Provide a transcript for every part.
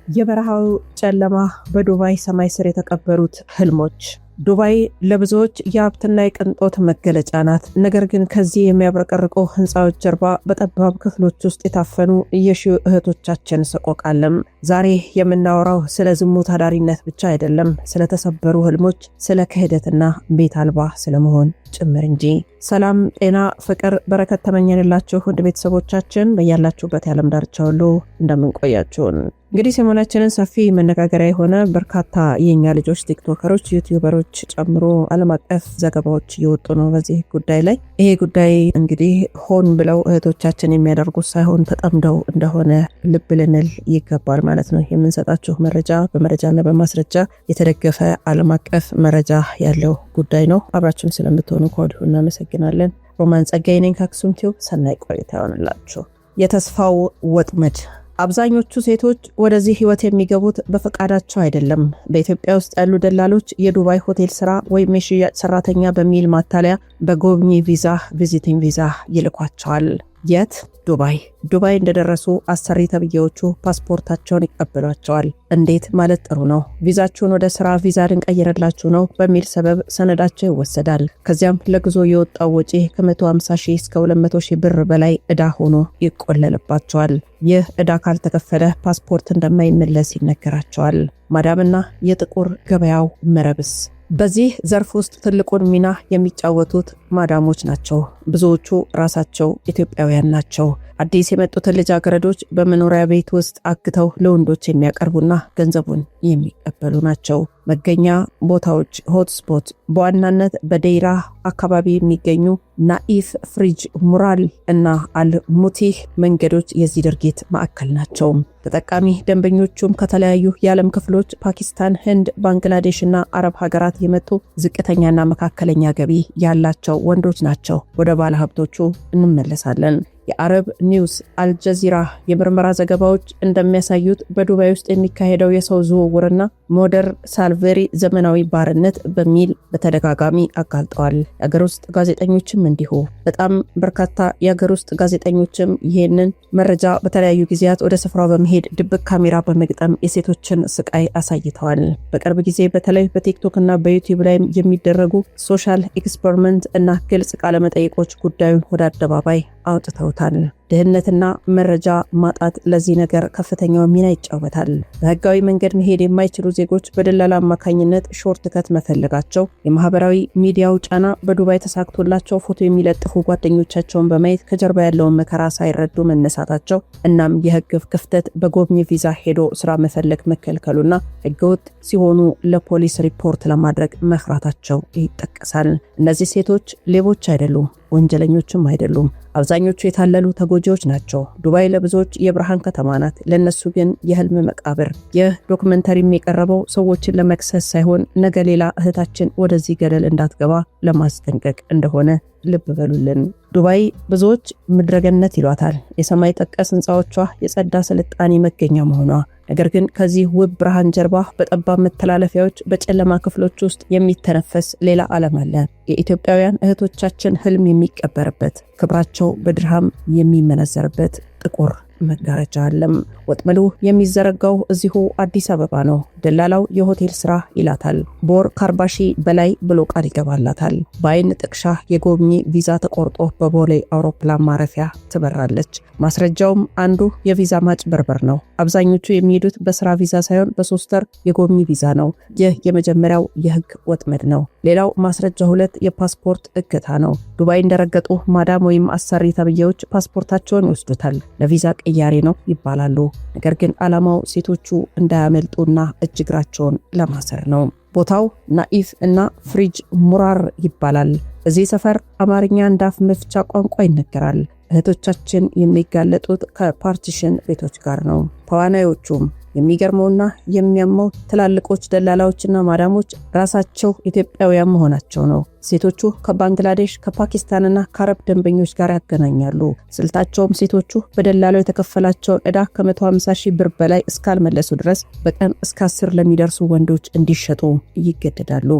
የበረሃው ጨለማ በዱባይ ሰማይ ስር የተቀበሩት ህልሞች። ዱባይ ለብዙዎች የሀብትና የቅንጦት መገለጫ ናት። ነገር ግን ከዚህ የሚያብረቀርቁ ህንፃዎች ጀርባ በጠባብ ክፍሎች ውስጥ የታፈኑ የሺህ እህቶቻችን ሰቆቃለም። ዛሬ የምናወራው ስለ ዝሙት አዳሪነት ብቻ አይደለም፣ ስለተሰበሩ ህልሞች፣ ስለ ክህደትና ቤት አልባ ስለመሆን ጭምር እንጂ። ሰላም፣ ጤና፣ ፍቅር፣ በረከት ተመኘንላችሁ ውድ ቤተሰቦቻችን በያላችሁበት የዓለም ዳርቻ ሁሉ እንደምንቆያችሁን። እንግዲህ ሰሞናችንን ሰፊ መነጋገሪያ የሆነ በርካታ የኛ ልጆች ቲክቶከሮች፣ ዩቲዩበሮች ጨምሮ ዓለም አቀፍ ዘገባዎች እየወጡ ነው በዚህ ጉዳይ ላይ። ይሄ ጉዳይ እንግዲህ ሆን ብለው እህቶቻችን የሚያደርጉት ሳይሆን ተጠምደው እንደሆነ ልብ ልንል ይገባል ማለት ነው። የምንሰጣችሁ መረጃ በመረጃና በማስረጃ የተደገፈ ዓለም አቀፍ መረጃ ያለው ጉዳይ ነው። አብራችሁን ስለምትሆኑ ከወዲሁ እናመሰግናለን። ሮማን ጸጋዬ ነኝ ከአክሱም ቲዩብ። ሰናይ ቆይታ ይሆንላችሁ። የተስፋው ወጥመድ። አብዛኞቹ ሴቶች ወደዚህ ህይወት የሚገቡት በፈቃዳቸው አይደለም። በኢትዮጵያ ውስጥ ያሉ ደላሎች የዱባይ ሆቴል ስራ ወይም የሽያጭ ሰራተኛ በሚል ማታለያ በጎብኚ ቪዛ ቪዚቲንግ ቪዛ ይልኳቸዋል። የት? ዱባይ። ዱባይ እንደደረሱ አሰሪ ተብዬዎቹ ፓስፖርታቸውን ይቀበሏቸዋል። እንዴት ማለት ጥሩ ነው፣ ቪዛችሁን ወደ ስራ ቪዛ ልንቀይርላችሁ ነው በሚል ሰበብ ሰነዳቸው ይወሰዳል። ከዚያም ለጉዞ የወጣው ወጪ ከ150 ሺህ እስከ 200 ሺህ ብር በላይ ዕዳ ሆኖ ይቆለልባቸዋል። ይህ ዕዳ ካልተከፈለ ፓስፖርት እንደማይመለስ ይነገራቸዋል። ማዳምና የጥቁር ገበያው መረብስ። በዚህ ዘርፍ ውስጥ ትልቁን ሚና የሚጫወቱት ማዳሞች ናቸው። ብዙዎቹ ራሳቸው ኢትዮጵያውያን ናቸው። አዲስ የመጡትን ልጃገረዶች በመኖሪያ ቤት ውስጥ አግተው ለወንዶች የሚያቀርቡና ገንዘቡን የሚቀበሉ ናቸው። መገኛ ቦታዎች ሆትስፖት በዋናነት በዴይራ አካባቢ የሚገኙ ናኢፍ፣ ፍሪጅ፣ ሙራል እና አልሙቲህ መንገዶች የዚህ ድርጊት ማዕከል ናቸው። ተጠቃሚ ደንበኞቹም ከተለያዩ የዓለም ክፍሎች ፓኪስታን፣ ህንድ፣ ባንግላዴሽ እና አረብ ሀገራት የመጡ ዝቅተኛና መካከለኛ ገቢ ያላቸው ወንዶች ናቸው። ወደ ባለ ሀብቶቹ እንመለሳለን። የአረብ ኒውስ፣ አልጀዚራ የምርመራ ዘገባዎች እንደሚያሳዩት በዱባይ ውስጥ የሚካሄደው የሰው ዝውውርና ሞደርን ሳልቬሪ ዘመናዊ ባርነት በሚል በተደጋጋሚ አጋልጠዋል። የአገር ውስጥ ጋዜጠኞችም እንዲሁ። በጣም በርካታ የአገር ውስጥ ጋዜጠኞችም ይህንን መረጃ በተለያዩ ጊዜያት ወደ ስፍራው በመሄድ ድብቅ ካሜራ በመግጠም የሴቶችን ስቃይ አሳይተዋል። በቅርብ ጊዜ በተለይ በቲክቶክ እና በዩቲዩብ ላይ የሚደረጉ ሶሻል ኤክስፐሪመንት እና ግልጽ ቃለመጠይቆች ጉዳዩን ወደ አደባባይ አውጥተውታል። ድህነትና መረጃ ማጣት ለዚህ ነገር ከፍተኛው ሚና ይጫወታል። በህጋዊ መንገድ መሄድ የማይችሉ ዜጎች በደላላ አማካኝነት ሾርት ከት መፈለጋቸው፣ የማህበራዊ ሚዲያው ጫና፣ በዱባይ ተሳክቶላቸው ፎቶ የሚለጥፉ ጓደኞቻቸውን በማየት ከጀርባ ያለውን መከራ ሳይረዱ መነሳታቸው፣ እናም የህግ ክፍተት በጎብኚ ቪዛ ሄዶ ስራ መፈለግ መከልከሉና ህገወጥ ሲሆኑ ለፖሊስ ሪፖርት ለማድረግ መፍራታቸው ይጠቀሳል። እነዚህ ሴቶች ሌቦች አይደሉም፣ ወንጀለኞችም አይደሉም። አብዛኞቹ የታለሉ ተጎጂዎች ናቸው። ዱባይ ለብዙዎች የብርሃን ከተማ ናት፣ ለነሱ ግን የህልም መቃብር። ይህ ዶክመንተሪ የቀረበው ሰዎችን ለመክሰስ ሳይሆን ነገ ሌላ እህታችን ወደዚህ ገደል እንዳትገባ ለማስጠንቀቅ እንደሆነ ልብ በሉልን። ዱባይ ብዙዎች ምድረገነት ይሏታል። የሰማይ ጠቀስ ህንፃዎቿ የጸዳ ስልጣኔ መገኛ መሆኗ። ነገር ግን ከዚህ ውብ ብርሃን ጀርባ በጠባብ መተላለፊያዎች በጨለማ ክፍሎች ውስጥ የሚተነፈስ ሌላ ዓለም አለ። የኢትዮጵያውያን እህቶቻችን ህልም የሚቀበርበት፣ ክብራቸው በድርሃም የሚመነዘርበት ጥቁር መጋረጃ አለም። ወጥመዱ የሚዘረጋው እዚሁ አዲስ አበባ ነው። ደላላው የሆቴል ስራ ይላታል። በወር ከ40 ሺህ በላይ ብሎ ቃል ይገባላታል። በአይን ጥቅሻ የጎብኚ ቪዛ ተቆርጦ በቦሌ አውሮፕላን ማረፊያ ትበራለች። ማስረጃውም አንዱ የቪዛ ማጭበርበር ነው። አብዛኞቹ የሚሄዱት በስራ ቪዛ ሳይሆን በ3 ወር የጎብኚ ቪዛ ነው። ይህ የመጀመሪያው የህግ ወጥመድ ነው። ሌላው ማስረጃ 2 የፓስፖርት እገታ ነው። ዱባይ እንደረገጡ ማዳም ወይም አሰሪ ተብዬዎች ፓስፖርታቸውን ይወስዱታል። ለቪዛ ቅያሬ ነው ይባላሉ። ነገር ግን ዓላማው ሴቶቹ እንዳያመልጡና እጅግራቸውን ለማሰር ነው። ቦታው ናኢፍ እና ፍሪጅ ሙራር ይባላል። እዚህ ሰፈር አማርኛ እንዳፍ መፍቻ ቋንቋ ይነገራል። እህቶቻችን የሚጋለጡት ከፓርቲሽን ቤቶች ጋር ነው። ተዋናዮቹም የሚገርመውና የሚያመው ትላልቆች ደላላዎችና ማዳሞች ራሳቸው ኢትዮጵያውያን መሆናቸው ነው። ሴቶቹ ከባንግላዴሽ፣ ከፓኪስታንና ከአረብ ደንበኞች ጋር ያገናኛሉ። ስልታቸውም ሴቶቹ በደላላው የተከፈላቸውን ዕዳ ከ150 ሺህ ብር በላይ እስካልመለሱ ድረስ በቀን እስከ 10 ለሚደርሱ ወንዶች እንዲሸጡ ይገደዳሉ።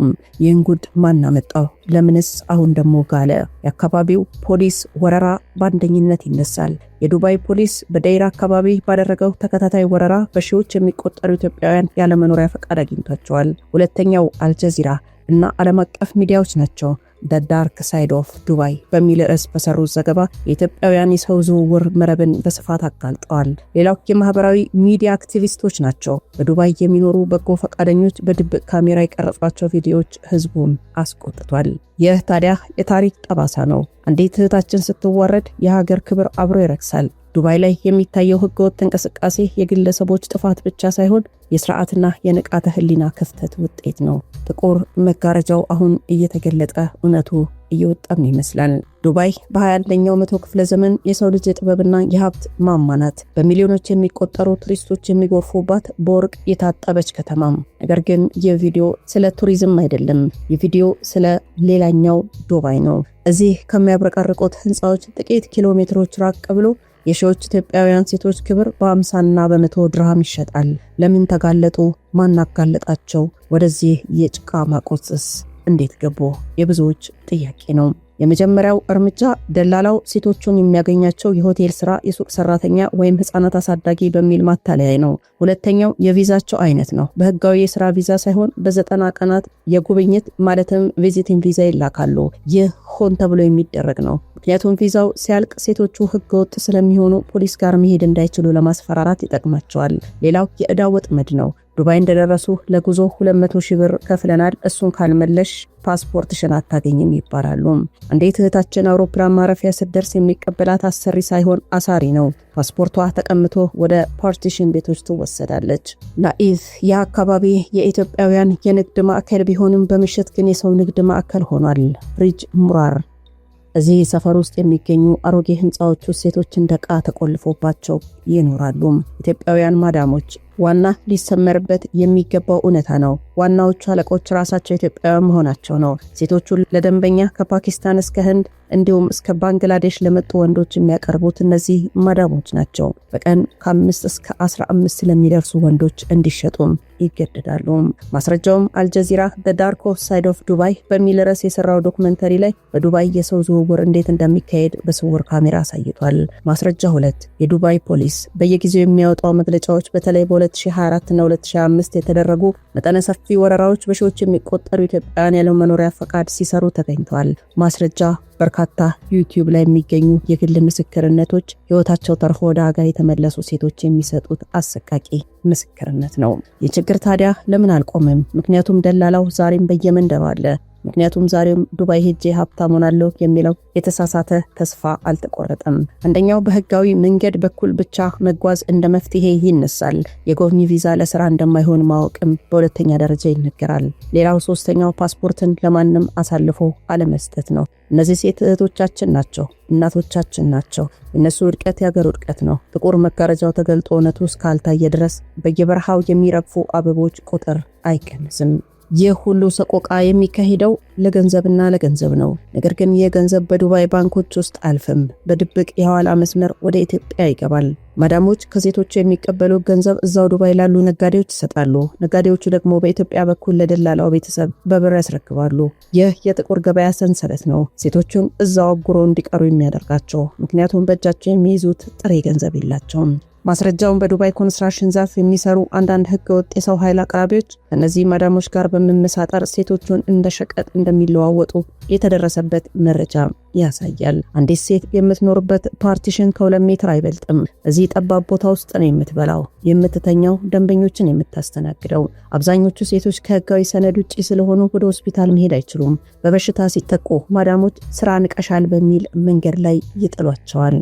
ይህን ጉድ ማን አመጣው? ለምንስ አሁን ደግሞ ጋለ? የአካባቢው ፖሊስ ወረራ በአንደኝነት ይነሳል። የዱባይ ፖሊስ በደይራ አካባቢ ባደረገው ተከታታይ ወረራ በሺዎች የሚቆጠሩ ኢትዮጵያውያን ያለመኖሪያ ፈቃድ አግኝቷቸዋል። ሁለተኛው አልጀዚራ እና ዓለም አቀፍ ሚዲያዎች ናቸው። The Dark Side of Dubai በሚል ርዕስ በሰሩት ዘገባ የኢትዮጵያውያን የሰው ዝውውር መረብን በስፋት አጋልጠዋል። ሌላው የማህበራዊ ሚዲያ አክቲቪስቶች ናቸው። በዱባይ የሚኖሩ በጎ ፈቃደኞች በድብቅ ካሜራ የቀረጿቸው ቪዲዮዎች ህዝቡን አስቆጥቷል። ይህ ታዲያ የታሪክ ጠባሳ ነው። አንዲት እህታችን ስትዋረድ የሀገር ክብር አብሮ ይረክሳል። ዱባይ ላይ የሚታየው ህገወጥ እንቅስቃሴ የግለሰቦች ጥፋት ብቻ ሳይሆን የሥርዓትና የንቃተ ህሊና ክፍተት ውጤት ነው። ጥቁር መጋረጃው አሁን እየተገለጠ እውነቱ እየወጣም ይመስላል። ዱባይ በ21ኛው መቶ ክፍለ ዘመን የሰው ልጅ የጥበብና የሀብት ማማ ናት። በሚሊዮኖች የሚቆጠሩ ቱሪስቶች የሚጎርፉባት በወርቅ የታጠበች ከተማም። ነገር ግን ይህ ቪዲዮ ስለ ቱሪዝም አይደለም። ይህ ቪዲዮ ስለ ሌላኛው ዱባይ ነው። እዚህ ከሚያብረቀርቁት ህንፃዎች ጥቂት ኪሎ ሜትሮች ራቅ ብሎ የሺዎች ኢትዮጵያውያን ሴቶች ክብር በ50ና በ100 ድርሃም ይሸጣል። ለምን ተጋለጡ? ማን አጋለጣቸው? ወደዚህ የጭቃ ማቆጽስ እንዴት ገቡ? የብዙዎች ጥያቄ ነው። የመጀመሪያው እርምጃ ደላላው ሴቶቹን የሚያገኛቸው የሆቴል ስራ፣ የሱቅ ሰራተኛ ወይም ህፃናት አሳዳጊ በሚል ማታለያ ነው። ሁለተኛው የቪዛቸው አይነት ነው። በህጋዊ የስራ ቪዛ ሳይሆን በ90 ቀናት የጉብኝት ማለትም ቪዚቲንግ ቪዛ ይላካሉ። ይህ ሆን ተብሎ የሚደረግ ነው። ምክንያቱም ቪዛው ሲያልቅ ሴቶቹ ህገወጥ ስለሚሆኑ ፖሊስ ጋር መሄድ እንዳይችሉ ለማስፈራራት ይጠቅማቸዋል። ሌላው የዕዳ ወጥመድ ነው። ዱባይ እንደደረሱ ለጉዞ 200,000 ብር ከፍለናል፣ እሱን ካልመለሽ ፓስፖርትሽን አታገኝም ይባላሉ። እንዴት እህታችን አውሮፕላን ማረፊያ ስትደርስ የሚቀበላት አሰሪ ሳይሆን አሳሪ ነው። ፓስፖርቷ ተቀምቶ ወደ ፓርቲሽን ቤቶች ትወሰዳለች። ናኢዝ የአካባቢ የኢትዮጵያውያን የንግድ ማዕከል ቢሆንም በምሽት ግን የሰው ንግድ ማዕከል ሆኗል። ፍሪጅ ሙራር እዚህ ሰፈር ውስጥ የሚገኙ አሮጌ ህንፃዎች ውስጥ ሴቶች እንደቃ ተቆልፎባቸው ይኖራሉ። ኢትዮጵያውያን ማዳሞች ዋና ሊሰመርበት የሚገባው እውነታ ነው። ዋናዎቹ አለቆች ራሳቸው ኢትዮጵያውያን መሆናቸው ነው። ሴቶቹ ለደንበኛ ከፓኪስታን እስከ ህንድ እንዲሁም እስከ ባንግላዴሽ ለመጡ ወንዶች የሚያቀርቡት እነዚህ ማዳሞች ናቸው። በቀን ከ5 እስከ 15 ለሚደርሱ ወንዶች እንዲሸጡም ይገደዳሉ። ማስረጃውም አልጀዚራ The Dark Side of Dubai በሚል ርዕስ የሰራው ዶክመንተሪ ላይ በዱባይ የሰው ዝውውር እንዴት እንደሚካሄድ በስውር ካሜራ አሳይቷል። ማስረጃ 2 የዱባይ ፖሊስ በየጊዜው የሚያወጣው መግለጫዎች በተለይ በ2024 እና 2025 የተደረጉ መጠነ ሰፊ ወረራዎች በሺዎች የሚቆጠሩ ኢትዮጵያውያን ያለ መኖሪያ ፈቃድ ሲሰሩ ተገኝተዋል። ማስረጃ በርካታ ዩቲዩብ ላይ የሚገኙ የግል ምስክርነቶች ህይወታቸው ተርፎ ወደ ሀገር የተመለሱ ሴቶች የሚሰጡት አሰቃቂ ምስክርነት ነው። የችግር ታዲያ ለምን አልቆመም? ምክንያቱም ደላላው ዛሬም በየመንደሩ አለ። ምክንያቱም ዛሬም ዱባይ ሄጄ ሀብታም ሆናለሁ የሚለው የተሳሳተ ተስፋ አልተቆረጠም። አንደኛው በህጋዊ መንገድ በኩል ብቻ መጓዝ እንደ መፍትሄ ይነሳል። የጎብኚ ቪዛ ለስራ እንደማይሆን ማወቅም በሁለተኛ ደረጃ ይነገራል። ሌላው ሶስተኛው ፓስፖርትን ለማንም አሳልፎ አለመስጠት ነው። እነዚህ ሴት እህቶቻችን ናቸው፣ እናቶቻችን ናቸው። እነሱ ውድቀት ያገር ውድቀት ነው። ጥቁር መጋረጃው ተገልጦ እውነቱ እስካልታየ ድረስ በየበረሃው የሚረግፉ አበቦች ቁጥር አይቀንስም። ይህ ሁሉ ሰቆቃ የሚካሄደው ለገንዘብና ለገንዘብ ነው። ነገር ግን ይህ ገንዘብ በዱባይ ባንኮች ውስጥ አልፍም፣ በድብቅ የሐዋላ መስመር ወደ ኢትዮጵያ ይገባል። ማዳሞች ከሴቶቹ የሚቀበሉ ገንዘብ እዛው ዱባይ ላሉ ነጋዴዎች ይሰጣሉ። ነጋዴዎቹ ደግሞ በኢትዮጵያ በኩል ለደላላው ቤተሰብ በብር ያስረክባሉ። ይህ የጥቁር ገበያ ሰንሰለት ነው ሴቶቹን እዛው አጉሮ እንዲቀሩ የሚያደርጋቸው። ምክንያቱም በእጃቸው የሚይዙት ጥሬ ገንዘብ የላቸውም። ማስረጃውን በዱባይ ኮንስትራክሽን ዘርፍ የሚሰሩ አንዳንድ ህገወጥ የሰው ኃይል አቅራቢዎች ከነዚህ ማዳሞች ጋር በመመሳጠር ሴቶቹን እንደ ሸቀጥ እንደሚለዋወጡ የተደረሰበት መረጃ ያሳያል። አንዲት ሴት የምትኖርበት ፓርቲሽን ከ2 ሜትር አይበልጥም። እዚህ ጠባብ ቦታ ውስጥ ነው የምትበላው፣ የምትተኛው፣ ደንበኞችን የምታስተናግደው። አብዛኞቹ ሴቶች ከህጋዊ ሰነድ ውጪ ስለሆኑ ወደ ሆስፒታል መሄድ አይችሉም። በበሽታ ሲጠቁ ማዳሞች ስራ ንቀሻል በሚል መንገድ ላይ ይጥሏቸዋል።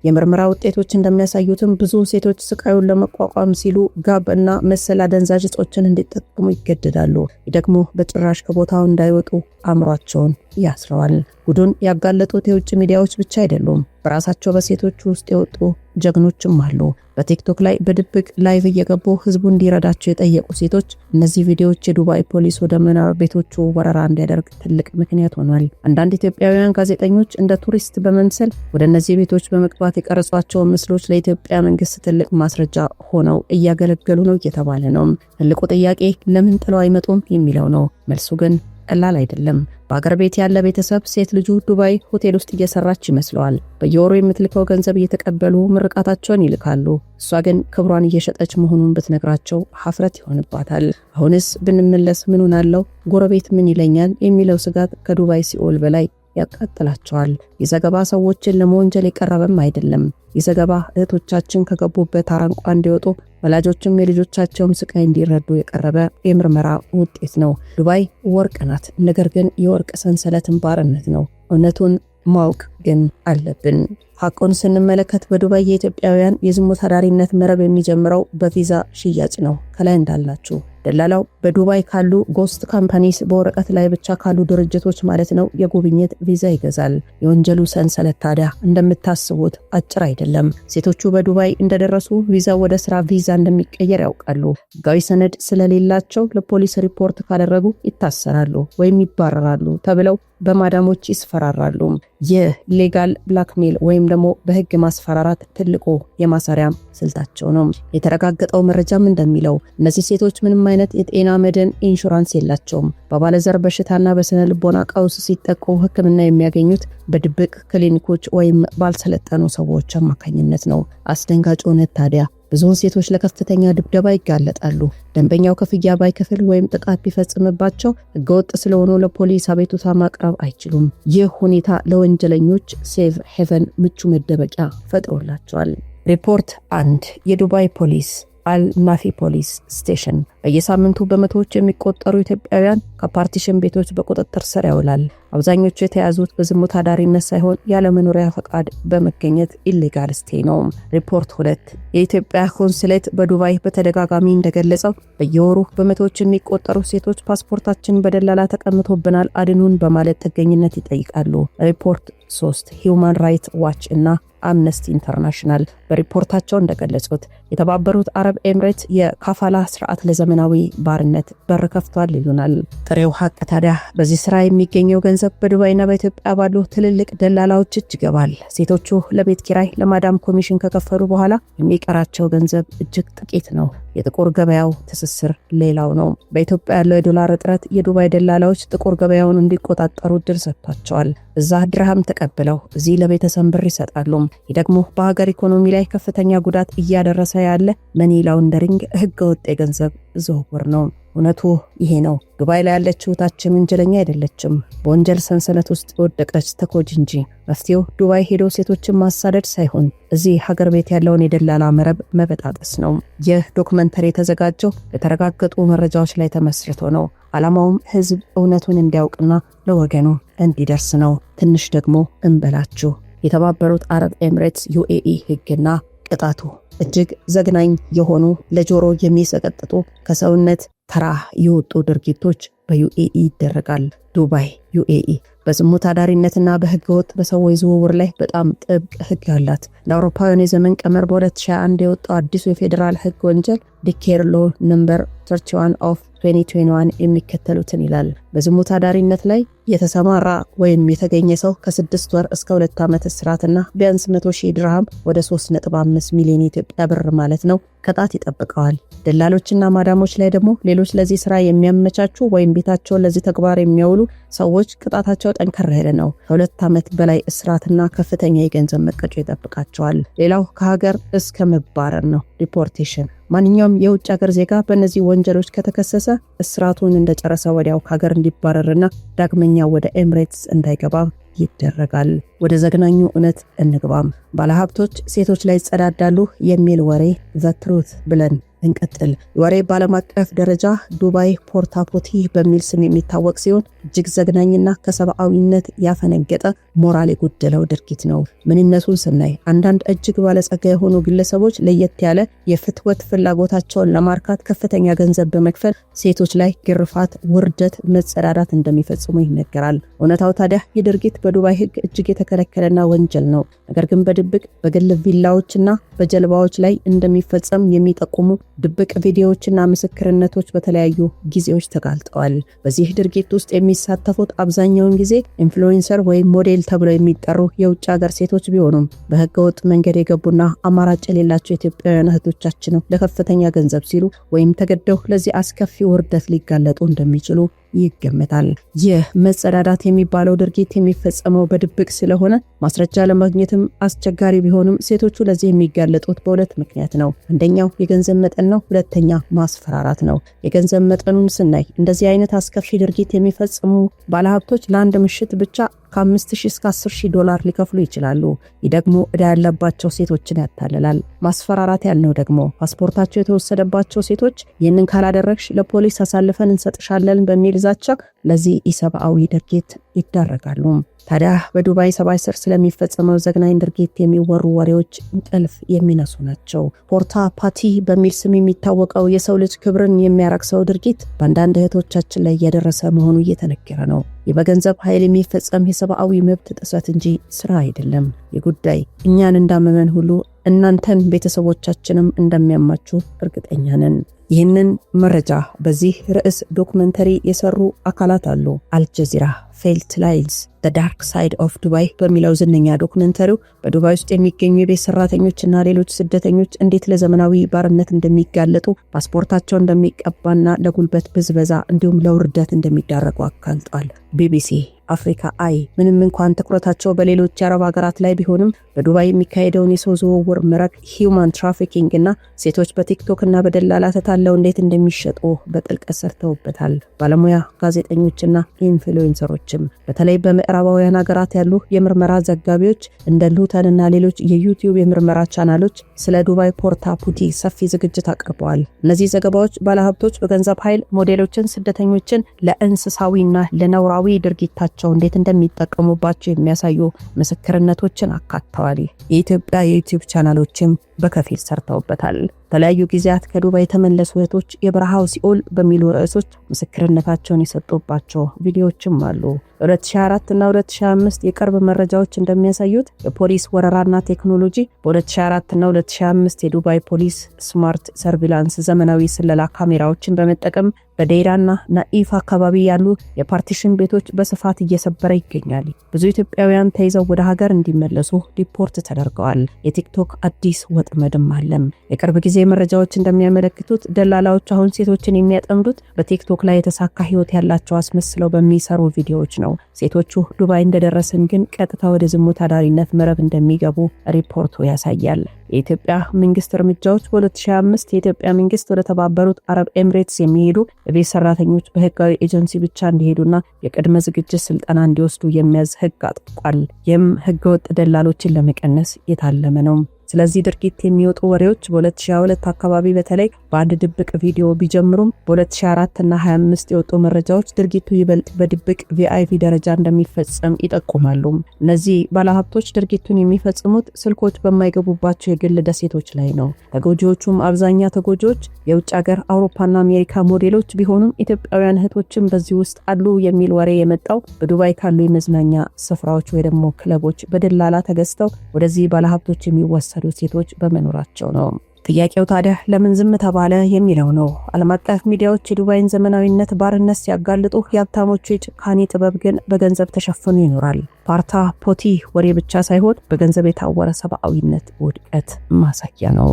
የምርመራ ውጤቶች እንደሚያሳዩትም ብዙ ሴቶች ስቃዩን ለመቋቋም ሲሉ ጋብ እና መሰል አደንዛዥ እጾችን እንዲጠቀሙ ይገደዳሉ። ደግሞ በጭራሽ ከቦታው እንዳይወጡ አእምሯቸውን ያስረዋል። ጉዱን ያጋለጡት የውጭ ሚዲያዎች ብቻ አይደሉም። በራሳቸው በሴቶች ውስጥ የወጡ ጀግኖችም አሉ። በቲክቶክ ላይ በድብቅ ላይቭ እየገቡ ህዝቡ እንዲረዳቸው የጠየቁ ሴቶች። እነዚህ ቪዲዮዎች የዱባይ ፖሊስ ወደ መኖሪያ ቤቶቹ ወረራ እንዲያደርግ ትልቅ ምክንያት ሆኗል። አንዳንድ ኢትዮጵያውያን ጋዜጠኞች እንደ ቱሪስት በመምሰል ወደ እነዚህ ቤቶች በመግባት የቀረጿቸው ምስሎች ለኢትዮጵያ መንግስት ትልቅ ማስረጃ ሆነው እያገለገሉ ነው እየተባለ ነው። ትልቁ ጥያቄ ለምን ጥለው አይመጡም የሚለው ነው። መልሱ ግን ቀላል አይደለም። በአገር ቤት ያለ ቤተሰብ ሴት ልጁ ዱባይ ሆቴል ውስጥ እየሰራች ይመስለዋል። በየወሩ የምትልከው ገንዘብ እየተቀበሉ ምርቃታቸውን ይልካሉ። እሷ ግን ክብሯን እየሸጠች መሆኑን ብትነግራቸው ሀፍረት ይሆንባታል። አሁንስ ብንመለስ ምን ሆናለው፣ ጎረቤት ምን ይለኛል የሚለው ስጋት ከዱባይ ሲኦል በላይ ያቃጥላቸዋል። የዘገባ ሰዎችን ለመወንጀል የቀረበም አይደለም። የዘገባ እህቶቻችን ከገቡበት አረንቋ እንዲወጡ ወላጆችም የልጆቻቸውን ስቃይ እንዲረዱ የቀረበ የምርመራ ውጤት ነው። ዱባይ ወርቅ ናት፣ ነገር ግን የወርቅ ሰንሰለትን ባርነት ነው። እውነቱን ማወቅ ግን አለብን። ሐቁን ስንመለከት በዱባይ የኢትዮጵያውያን የዝሙት አዳሪነት መረብ የሚጀምረው በቪዛ ሽያጭ ነው። ከላይ እንዳላችሁ ደላላው በዱባይ ካሉ ጎስት ካምፓኒስ በወረቀት ላይ ብቻ ካሉ ድርጅቶች ማለት ነው የጉብኝት ቪዛ ይገዛል። የወንጀሉ ሰንሰለት ታዲያ እንደምታስቡት አጭር አይደለም። ሴቶቹ በዱባይ እንደደረሱ ቪዛ ወደ ስራ ቪዛ እንደሚቀየር ያውቃሉ። ሕጋዊ ሰነድ ስለሌላቸው ለፖሊስ ሪፖርት ካደረጉ ይታሰራሉ ወይም ይባረራሉ ተብለው በማዳሞች ይስፈራራሉ። ይህ ሌጋል ብላክሜል ወይም ደግሞ በህግ ማስፈራራት ትልቁ የማሰሪያ ስልታቸው ነው። የተረጋገጠው መረጃም እንደሚለው እነዚህ ሴቶች ምንም አይነት የጤና መድን ኢንሹራንስ የላቸውም። በባለዘር በሽታና በስነ ልቦና ቀውስ ሲጠቁ ሕክምና የሚያገኙት በድብቅ ክሊኒኮች ወይም ባልሰለጠኑ ሰዎች አማካኝነት ነው። አስደንጋጭ እውነት ታዲያ ብዙውን ሴቶች ለከፍተኛ ድብደባ ይጋለጣሉ። ደንበኛው ክፍያ ባይከፍል ወይም ጥቃት ቢፈጽምባቸው ህገወጥ ስለሆኑ ለፖሊስ አቤቱታ ማቅረብ አይችሉም። ይህ ሁኔታ ለወንጀለኞች ሴፍ ሄቨን ምቹ መደበቂያ ፈጥሮላቸዋል። ሪፖርት 1 የዱባይ ፖሊስ አልማፊ ፖሊስ ስቴሽን በየሳምንቱ በመቶዎች የሚቆጠሩ ኢትዮጵያውያን ከፓርቲሽን ቤቶች በቁጥጥር ስር ያውላል። አብዛኞቹ የተያዙት በዝሙት አዳሪነት ሳይሆን ያለ መኖሪያ ፈቃድ በመገኘት ኢሌጋል ስቴ ነው። ሪፖርት 2 የኢትዮጵያ ኮንሱሌት በዱባይ በተደጋጋሚ እንደገለጸው በየወሩ በመቶዎች የሚቆጠሩ ሴቶች ፓስፖርታችን በደላላ ተቀምጦብናል አድኑን በማለት ጥገኝነት ይጠይቃሉ። ሪፖርት 3 ሂውማን ራይትስ ዋች እና አምነስቲ ኢንተርናሽናል በሪፖርታቸው እንደገለጹት የተባበሩት አረብ ኤምሬት የካፋላ ስርዓት ለዘመናዊ ባርነት በር ከፍቷል ይሉናል። ጥሬው ሀቅ ታዲያ በዚህ ስራ የሚገኘው ገንዘብ በዱባይና በኢትዮጵያ ባሉ ትልልቅ ደላላዎች እጅ ይገባል። ሴቶቹ ለቤት ኪራይ ለማዳም ኮሚሽን ከከፈሉ በኋላ የሚቀራቸው ገንዘብ እጅግ ጥቂት ነው። የጥቁር ገበያው ትስስር ሌላው ነው። በኢትዮጵያ ያለው የዶላር እጥረት የዱባይ ደላላዎች ጥቁር ገበያውን እንዲቆጣጠሩ እድል ሰጥቷቸዋል። እዛ ድርሃም ተቀብለው እዚህ ለቤተሰብ ብር ይሰጣሉ። ይህ ደግሞ በሀገር ኢኮኖሚ ላይ ከፍተኛ ጉዳት እያደረሰ ያለ መኒ ላውንደሪንግ ህገወጥ የገንዘብ ዝውውር ነው። እውነቱ ይሄ ነው። ዱባይ ላይ ያለችው እህታችን ወንጀለኛ አይደለችም፣ በወንጀል ሰንሰለት ውስጥ የወደቀች ተጎጂ እንጂ። መፍትሄው ዱባይ ሄዶ ሴቶችን ማሳደድ ሳይሆን እዚህ ሀገር ቤት ያለውን የደላላ መረብ መበጣጠስ ነው። ይህ ዶክመንተሪ የተዘጋጀው የተረጋገጡ መረጃዎች ላይ ተመስርቶ ነው። ዓላማውም ህዝብ እውነቱን እንዲያውቅና ለወገኑ እንዲደርስ ነው። ትንሽ ደግሞ እንበላችሁ። የተባበሩት አረብ ኤምሬትስ ዩኤኢ ህግና ቅጣቱ እጅግ ዘግናኝ የሆኑ ለጆሮ የሚሰቀጥጡ ከሰውነት ተራ የወጡ ድርጊቶች በዩኤኢ ይደረጋል። ዱባይ ዩኤኢ በዝሙት አዳሪነትና በህገወጥ በሰዎች ዝውውር ላይ በጣም ጥብቅ ህግ አላት። ለአውሮፓውያን የዘመን ቀመር በ2021 የወጣው አዲሱ የፌዴራል ህግ ወንጀል ዲኬር ሎ ነምበር 31 ኦፍ 2021 የሚከተሉትን ይላል። በዝሙት አዳሪነት ላይ የተሰማራ ወይም የተገኘ ሰው ከ6 ወር እስከ 2 ዓመት እስራትና ቢያንስ 100,000 ድርሃም ወደ 3.5 ሚሊዮን ኢትዮጵያ ብር ማለት ነው ቅጣት ይጠብቀዋል። ደላሎችና ማዳሞች ላይ ደግሞ ሌሎች ለዚህ ስራ የሚያመቻቹ ወይም ቤታቸውን ለዚህ ተግባር የሚያውሉ ሰዎች ቅጣታቸው ጠንከር ያለ ነው። ከ2 ዓመት በላይ እስራትና ከፍተኛ የገንዘብ መቀጮ ይጠብቃቸዋል። ሌላው ከሀገር እስከ መባረር ነው፣ ዲፖርቴሽን። ማንኛውም የውጭ ሀገር ዜጋ በእነዚህ ወንጀሎች ከተከሰሰ እስራቱን እንደጨረሰ ወዲያው ከሀገር እንዲባረርና ዳግመኛ ወደ ኤምሬትስ እንዳይገባ ይደረጋል። ወደ ዘግናኙ እውነት እንግባም። ባለሀብቶች ሴቶች ላይ ይጸዳዳሉ የሚል ወሬ ዘትሩት ብለን እንቀጥል። ወሬ በዓለም አቀፍ ደረጃ ዱባይ ፖርታፖቲ በሚል ስም የሚታወቅ ሲሆን እጅግ ዘግናኝና ከሰብአዊነት ያፈነገጠ ሞራል የጎደለው ድርጊት ነው። ምንነቱን ስናይ አንዳንድ እጅግ ባለጸጋ የሆኑ ግለሰቦች ለየት ያለ የፍትወት ፍላጎታቸውን ለማርካት ከፍተኛ ገንዘብ በመክፈል ሴቶች ላይ ግርፋት፣ ውርደት፣ መጸዳዳት እንደሚፈጽሙ ይነገራል። እውነታው ታዲያ ይህ ድርጊት በዱባይ ህግ እጅግ የተከለከለና ወንጀል ነው። ነገር ግን በድብቅ በግል ቪላዎችና በጀልባዎች ላይ እንደሚፈጸም የሚጠቁሙ ድብቅ ቪዲዮዎችና ምስክርነቶች በተለያዩ ጊዜዎች ተጋልጠዋል። በዚህ ድርጊት ውስጥ የሚሳተፉት አብዛኛውን ጊዜ ኢንፍሉዌንሰር ወይም ሞዴል ተብለው የሚጠሩ የውጭ ሀገር ሴቶች ቢሆኑም በህገወጥ መንገድ የገቡና አማራጭ የሌላቸው ኢትዮጵያውያን እህቶቻችን ለከፍተኛ ገንዘብ ሲሉ ወይም ተገደው ለዚህ አስከፊ ውርደት ሊጋለጡ እንደሚችሉ ይገመታል። ይህ መጸዳዳት የሚባለው ድርጊት የሚፈጸመው በድብቅ ስለሆነ ማስረጃ ለማግኘትም አስቸጋሪ ቢሆንም ሴቶቹ ለዚህ የሚጋለጡት በሁለት ምክንያት ነው። አንደኛው የገንዘብ መጠን ነው፣ ሁለተኛ ማስፈራራት ነው። የገንዘብ መጠኑን ስናይ እንደዚህ አይነት አስከፊ ድርጊት የሚፈጽሙ ባለሀብቶች ለአንድ ምሽት ብቻ ከ5,000 እስከ 10,000 ዶላር ሊከፍሉ ይችላሉ። ይህ ደግሞ ዕዳ ያለባቸው ሴቶችን ያታልላል። ማስፈራራት ያልነው ደግሞ ፓስፖርታቸው የተወሰደባቸው ሴቶች ይህንን ካላደረግሽ ለፖሊስ አሳልፈን እንሰጥሻለን በሚል ዛቻ ለዚህ ኢሰብአዊ ድርጊት ይዳረጋሉ። ታዲያ በዱባይ ሰማይ ስር ስለሚፈጸመው ዘግናኝ ድርጊት የሚወሩ ወሬዎች እንቅልፍ የሚነሱ ናቸው። ፖርታ ፓቲ በሚል ስም የሚታወቀው የሰው ልጅ ክብርን የሚያረክሰው ድርጊት በአንዳንድ እህቶቻችን ላይ እየደረሰ መሆኑ እየተነገረ ነው። ይህ በገንዘብ ኃይል የሚፈጸም የሰብአዊ መብት ጥሰት እንጂ ስራ አይደለም። የጉዳይ እኛን እንዳመመን ሁሉ እናንተን ቤተሰቦቻችንም እንደሚያማችሁ እርግጠኛ ነን። ይህንን መረጃ በዚህ ርዕስ ዶክመንተሪ የሰሩ አካላት አሉ። አልጀዚራ ፌልት ላይንስ ዘ ዳርክ ሳይድ ኦፍ ዱባይ በሚለው ዝነኛ ዶክመንተሪው በዱባይ ውስጥ የሚገኙ የቤት ሰራተኞችና ሌሎች ስደተኞች እንዴት ለዘመናዊ ባርነት እንደሚጋለጡ፣ ፓስፖርታቸው እንደሚቀባና ለጉልበት ብዝበዛ እንዲሁም ለውርደት እንደሚዳረጉ አጋልጧል። ቢቢሲ አፍሪካ አይ ምንም እንኳን ትኩረታቸው በሌሎች የአረብ ሀገራት ላይ ቢሆንም በዱባይ የሚካሄደውን የሰው ዝውውር መረብ ሂውማን ትራፊኪንግ እና ሴቶች በቲክቶክ እና በደላላ ተታለው እንዴት እንደሚሸጡ በጥልቀት ሰርተውበታል። ባለሙያ ጋዜጠኞችና ኢንፍሉዌንሰሮችም በተለይ በምዕራባውያን ሀገራት ያሉ የምርመራ ዘጋቢዎች እንደ ሉተን እና ሌሎች የዩቲዩብ የምርመራ ቻናሎች ስለ ዱባይ ፖርታ ፑቲ ሰፊ ዝግጅት አቅርበዋል። እነዚህ ዘገባዎች ባለሀብቶች በገንዘብ ኃይል ሞዴሎችን፣ ስደተኞችን ለእንስሳዊና ለነውራዊ ድርጊታቸው እንዴት እንደሚጠቀሙባቸው የሚያሳዩ ምስክርነቶችን አካተዋል። የኢትዮጵያ የዩቲዩብ ቻናሎችም በከፊል ሰርተውበታል። በተለያዩ ጊዜያት ከዱባይ የተመለሱ እህቶች የበረሃው ሲኦል በሚሉ ርዕሶች ምስክርነታቸውን የሰጡባቸው ቪዲዮዎችም አሉ። በ2004 እና 2005 የቅርብ መረጃዎች እንደሚያሳዩት የፖሊስ ወረራና ቴክኖሎጂ በ2004 እና 2005 የዱባይ ፖሊስ ስማርት ሰርቪላንስ ዘመናዊ ስለላ ካሜራዎችን በመጠቀም በዴራና ናኢፍ አካባቢ ያሉ የፓርቲሽን ቤቶች በስፋት እየሰበረ ይገኛል። ብዙ ኢትዮጵያውያን ተይዘው ወደ ሀገር እንዲመለሱ ሪፖርት ተደርገዋል። የቲክቶክ አዲስ ወጥመድም አለም። የቅርብ ጊዜ መረጃዎች እንደሚያመለክቱት ደላላዎች አሁን ሴቶችን የሚያጠምዱት በቲክቶክ ላይ የተሳካ ህይወት ያላቸው አስመስለው በሚሰሩ ቪዲዮዎች ነው። ሴቶቹ ዱባይ እንደደረስን ግን ቀጥታ ወደ ዝሙት አዳሪነት መረብ እንደሚገቡ ሪፖርቱ ያሳያል። የኢትዮጵያ መንግስት እርምጃዎች በ2005 የኢትዮጵያ መንግስት ወደ ተባበሩት አረብ ኤምሬትስ የሚሄዱ የቤት ሰራተኞች በህጋዊ ኤጀንሲ ብቻ እንዲሄዱና የቅድመ ዝግጅት ስልጠና እንዲወስዱ የሚያዝ ህግ አጥብቋል። ይህም ህገወጥ ደላሎችን ለመቀነስ የታለመ ነው። ስለዚህ ድርጊት የሚወጡ ወሬዎች በ2022 አካባቢ በተለይ በአንድ ድብቅ ቪዲዮ ቢጀምሩም በ2004 እና 25 የወጡ መረጃዎች ድርጊቱ ይበልጥ በድብቅ ቪአይፒ ደረጃ እንደሚፈጸም ይጠቁማሉ። እነዚህ ባለሀብቶች ድርጊቱን የሚፈጽሙት ስልኮች በማይገቡባቸው የግል ደሴቶች ላይ ነው። ተጎጂዎቹም አብዛኛ ተጎጂዎች የውጭ ሀገር አውሮፓና አሜሪካ ሞዴሎች ቢሆኑም ኢትዮጵያውያን እህቶችም በዚህ ውስጥ አሉ የሚል ወሬ የመጣው በዱባይ ካሉ የመዝናኛ ስፍራዎች ወይ ደግሞ ክለቦች በደላላ ተገዝተው ወደዚህ ባለሀብቶች የሚወሰዱ ሴቶች በመኖራቸው ነው። ጥያቄው ታዲያ ለምን ዝም ተባለ የሚለው ነው። ዓለም አቀፍ ሚዲያዎች የዱባይን ዘመናዊነት ባርነት ሲያጋልጡ፣ የሀብታሞቹ የጭካኔ ጥበብ ግን በገንዘብ ተሸፍኖ ይኖራል። ፖርታ ፑቲ ወሬ ብቻ ሳይሆን በገንዘብ የታወረ ሰብአዊነት ውድቀት ማሳያ ነው።